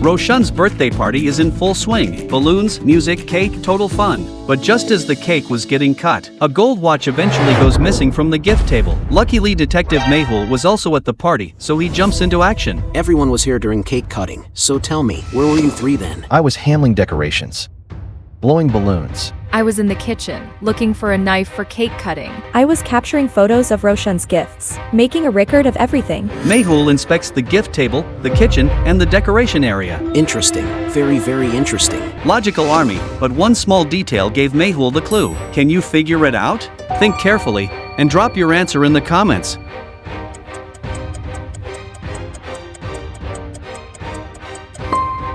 Roshan's birthday party is in full swing. Balloons, music, cake, total fun. But just as the cake was getting cut, a gold watch eventually goes missing from the gift table. Luckily, Detective Mehul was also at the party, so he jumps into action. Everyone was here during cake cutting, so tell me, where were you three then? I was handling decorations, blowing balloons. I was in the kitchen, looking for a knife for cake cutting. I was capturing photos of Roshan's gifts, making a record of everything. Mehul inspects the gift table, the kitchen, and the decoration area. Interesting. Very, very interesting. Logical army, but one small detail gave Mehul the clue. Can you figure it out? Think carefully, and drop your answer in the comments.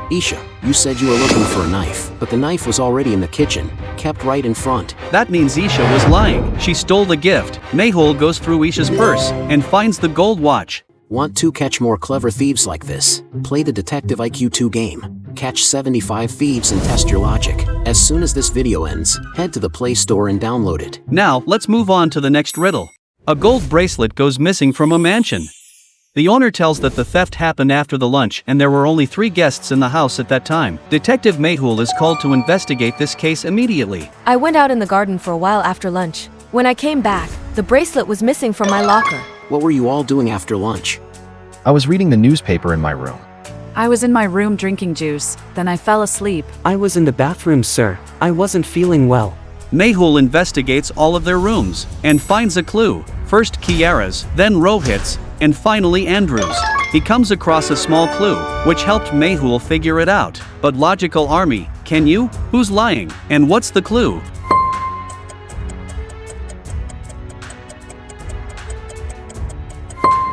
Isha, you said you were looking for a knife, but the knife was already in the kitchen, kept right in front. That means Isha was lying. She stole the gift. Mehul goes through Isha's purse and finds the gold watch. Want to catch more clever thieves like this? Play the Detective IQ 2 game. Catch 75 thieves and test your logic. As soon as this video ends, head to the Play Store and download it. Now, let's move on to the next riddle. A gold bracelet goes missing from a mansion. The owner tells that the theft happened after the lunch and there were only 3 guests in the house at that time. Detective Mehul is called to investigate this case immediately. I went out in the garden for a while after lunch. When I came back, the bracelet was missing from my locker. What were you all doing after lunch? I was reading the newspaper in my room. I was in my room drinking juice, then I fell asleep. I was in the bathroom, sir. I wasn't feeling well. Mehul investigates all of their rooms and finds a clue. First Kiara's, then Rohit's, and finally Andrew's. He comes across a small clue, which helped Mehul figure it out. But logical army, can you? Who's lying? And what's the clue?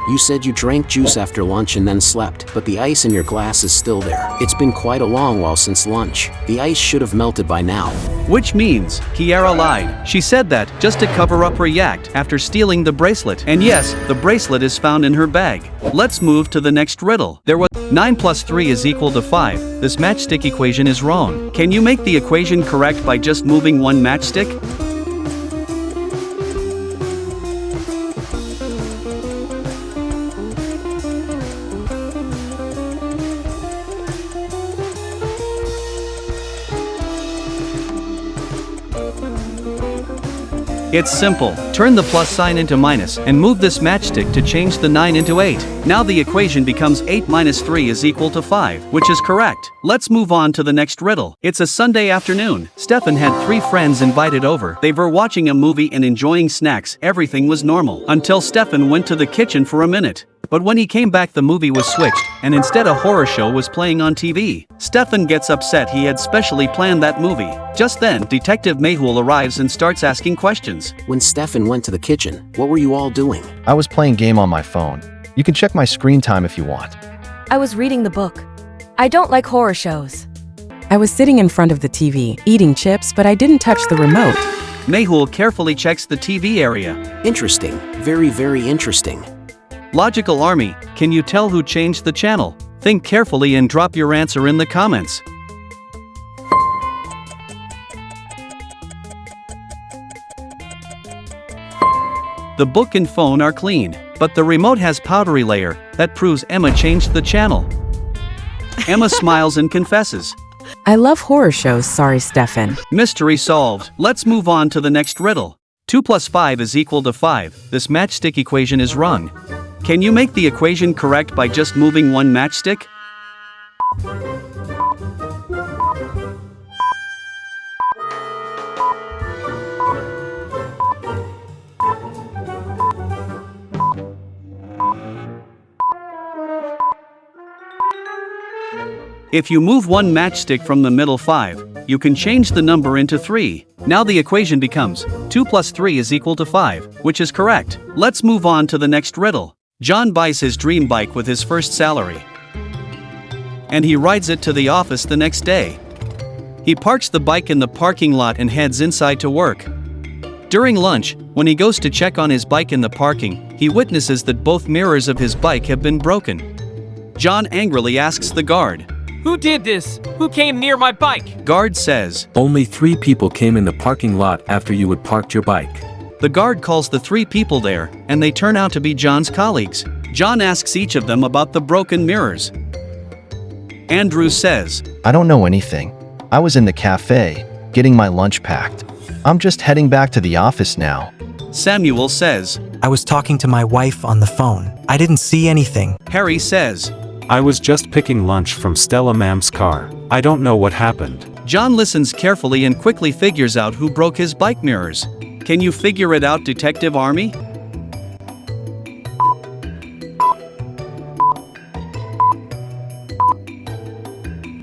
You said you drank juice after lunch and then slept, but the ice in your glass is still there. It's been quite a long while since lunch. The ice should have melted by now. Which means, Kiara lied. She said that just to cover up her yacht after stealing the bracelet. And yes, the bracelet is found in her bag. Let's move to the next riddle. There was 9 plus 3 is equal to 5. This matchstick equation is wrong. Can you make the equation correct by just moving one matchstick? It's simple. Turn the plus sign into minus and move this matchstick to change the 9 into 8. Now the equation becomes 8 minus 3 is equal to 5, which is correct. Let's move on to the next riddle. It's a Sunday afternoon. Stefan had 3 friends invited over. They were watching a movie and enjoying snacks. Everything was normal until Stefan went to the kitchen for a minute. But when he came back, the movie was switched, and instead a horror show was playing on TV. Stefan gets upset. He had specially planned that movie. Just then, Detective Mehul arrives and starts asking questions. When Stefan went to the kitchen, what were you all doing? I was playing game on my phone. You can check my screen time if you want. I was reading the book. I don't like horror shows. I was sitting in front of the TV, eating chips, but I didn't touch the remote. Mehul carefully checks the TV area. Interesting. Very, very interesting. Logical army, can you tell who changed the channel? Think carefully and drop your answer in the comments. The book and phone are clean, but the remote has powdery layer. That proves Emma changed the channel. Emma smiles and confesses. I love horror shows, sorry Stefan. Mystery solved. Let's move on to the next riddle. 2 plus 5 is equal to 5. This matchstick equation is wrong. Can you make the equation correct by just moving one matchstick? If you move one matchstick from the middle 5, you can change the number into 3. Now the equation becomes 2 plus 3 is equal to 5, which is correct. Let's move on to the next riddle. John buys his dream bike with his first salary, and he rides it to the office the next day. He parks the bike in the parking lot and heads inside to work. During lunch, when he goes to check on his bike in the parking, he witnesses that both mirrors of his bike have been broken. John angrily asks the guard, "Who did this? Who came near my bike?" Guard says, "Only 3 people came in the parking lot after you had parked your bike." The guard calls the 3 people there, and they turn out to be John's colleagues. John asks each of them about the broken mirrors. Andrew says, I don't know anything. I was in the cafe, getting my lunch packed. I'm just heading back to the office now. Samuel says, I was talking to my wife on the phone. I didn't see anything. Harry says, I was just picking lunch from Stella Ma'am's car. I don't know what happened. John listens carefully and quickly figures out who broke his bike mirrors. Can you figure it out, Detective Army?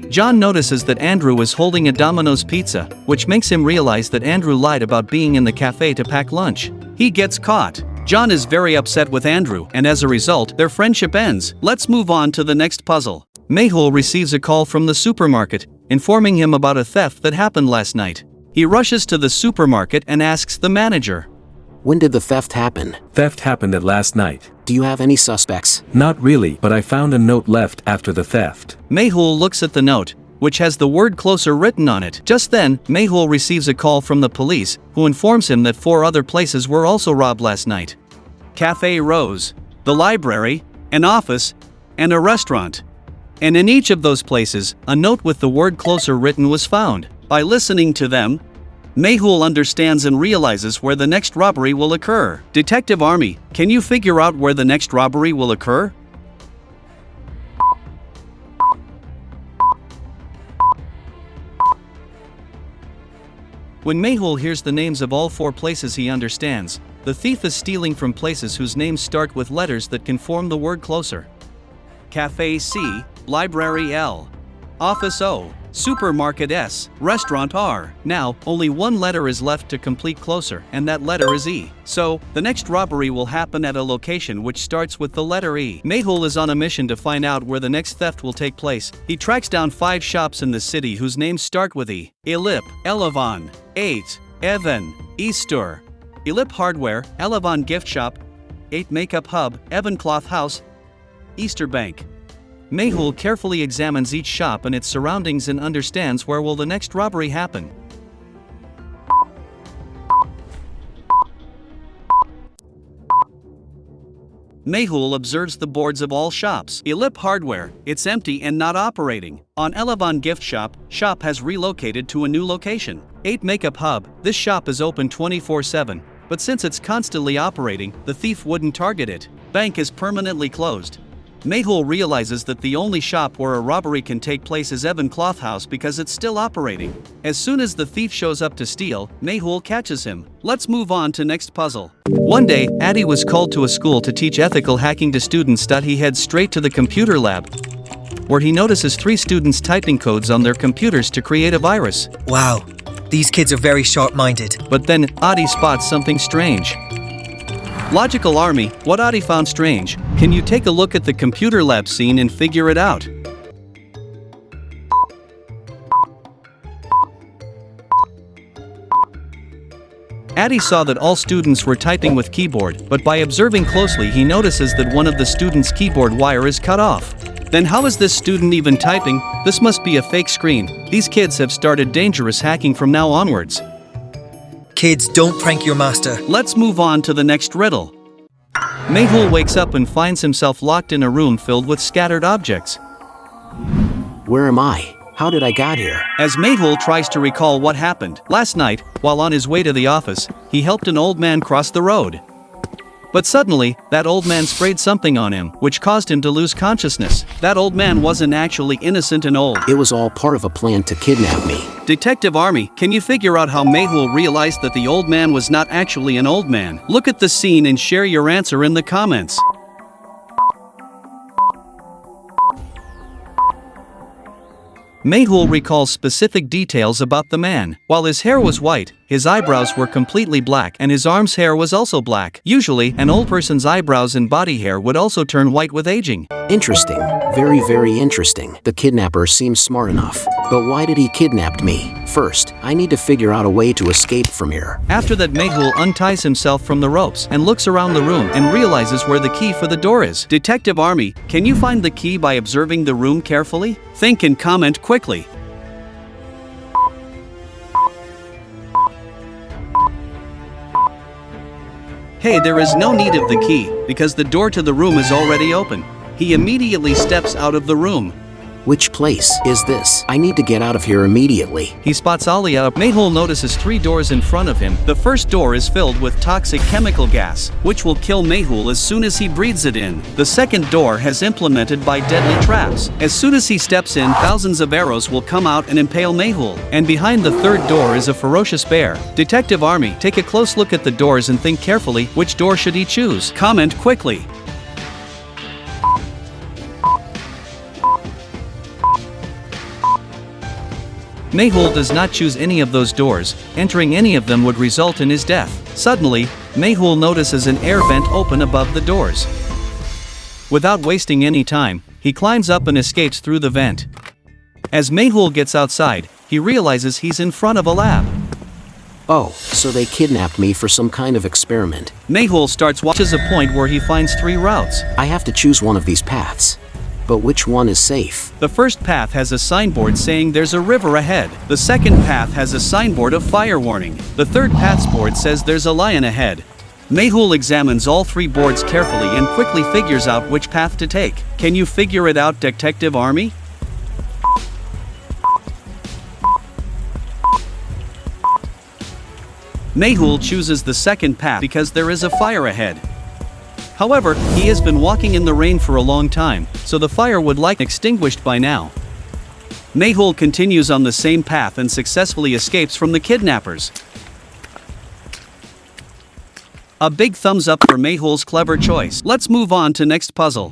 John notices that Andrew is holding a Domino's pizza, which makes him realize that Andrew lied about being in the cafe to pack lunch. He gets caught. John is very upset with Andrew, and as a result, their friendship ends. Let's move on to the next puzzle. Mehul receives a call from the supermarket, informing him about a theft that happened last night. He rushes to the supermarket and asks the manager, When did the theft happen? Theft happened at last night. Do you have any suspects? Not really, but I found a note left after the theft. Mehul looks at the note, which has the word closer written on it. Just then, Mehul receives a call from the police, who informs him that 4 other places were also robbed last night. Cafe Rose, the library, an office, and a restaurant. And in each of those places, a note with the word closer written was found. By listening to them, Mehul understands and realizes where the next robbery will occur. Detective Army, can you figure out where the next robbery will occur? When Mehul hears the names of all 4 places, he understands. The thief is stealing from places whose names start with letters that can form the word closer. Cafe C, Library L, Office O, Supermarket S, Restaurant R. Now, only one letter is left to complete closer, and that letter is E. So, the next robbery will happen at a location which starts with the letter E. Mehul is on a mission to find out where the next theft will take place. He tracks down 5 shops in the city whose names start with E. Elip, Elevon, 8, Evan, Easter, Elip Hardware, Elevon Gift Shop, 8 Makeup Hub, Evan Cloth House, Easter Bank. Mehul carefully examines each shop and its surroundings and understands where will the next robbery happen. Mehul observes the boards of all shops. Elip Hardware, it's empty and not operating. On Elevon Gift Shop, shop has relocated to a new location. 8 Makeup Hub, this shop is open 24/7, but since it's constantly operating, the thief wouldn't target it. Bank is permanently closed. Mehul realizes that the only shop where a robbery can take place is Evan Cloth House because it's still operating. As soon as the thief shows up to steal, Mehul catches him. Let's move on to next puzzle. One day, Addy was called to a school to teach ethical hacking to students. He heads straight to the computer lab, where he notices 3 students typing codes on their computers to create a virus. Wow, these kids are very sharp-minded. But then, Addy spots something strange. Logical Army, what Addy found strange? Can you take a look at the computer lab scene and figure it out? Addy saw that all students were typing with keyboard, but by observing closely he notices that one of the students' keyboard wire is cut off. Then how is this student even typing? This must be a fake screen. These kids have started dangerous hacking from now onwards. Kids, don't prank your master. Let's move on to the next riddle. Mehul wakes up and finds himself locked in a room filled with scattered objects. Where am I? How did I get here? As Mehul tries to recall what happened, last night, while on his way to the office, he helped an old man cross the road. But suddenly, that old man sprayed something on him, which caused him to lose consciousness. That old man wasn't actually innocent and old. It was all part of a plan to kidnap me. Detective Army, can you figure out how Mehul realized that the old man was not actually an old man? Look at the scene and share your answer in the comments. Mehul recalls specific details about the man. While his hair was white, his eyebrows were completely black and his arm's hair was also black. Usually, an old person's eyebrows and body hair would also turn white with aging. Interesting. Very, very interesting. The kidnapper seems smart enough. But why did he kidnap me? First, I need to figure out a way to escape from here. After that, Mehul unties himself from the ropes and looks around the room and realizes where the key for the door is. Detective Army, can you find the key by observing the room carefully? Think and comment quickly. Hey, there is no need of the key, because the door to the room is already open. He immediately steps out of the room. Which place is this? I need to get out of here immediately. He spots Alia. Mehul notices 3 doors in front of him. The first door is filled with toxic chemical gas, which will kill Mehul as soon as he breathes it in. The second door has implemented by deadly traps. As soon as he steps in, thousands of arrows will come out and impale Mehul. And behind the third door is a ferocious bear. Detective Army, take a close look at the doors and think carefully, which door should he choose? Comment quickly. Mehul does not choose any of those doors. Entering any of them would result in his death. Suddenly, Mehul notices an air vent open above the doors. Without wasting any time, he climbs up and escapes through the vent. As Mehul gets outside, he realizes he's in front of a lab. Oh, so they kidnapped me for some kind of experiment. Mehul watches a point where he finds 3 routes. I have to choose one of these paths. But which one is safe? The first path has a signboard saying there's a river ahead. The second path has a signboard of fire warning. The third path's board says there's a lion ahead. Mehul examines all 3 boards carefully and quickly figures out which path to take. Can you figure it out, Detective Army? Mehul chooses the second path because there is a fire ahead. However, he has been walking in the rain for a long time, so the fire would likely extinguished by now. Mehul continues on the same path and successfully escapes from the kidnappers. A big thumbs up for Mehul's clever choice. Let's move on to next puzzle.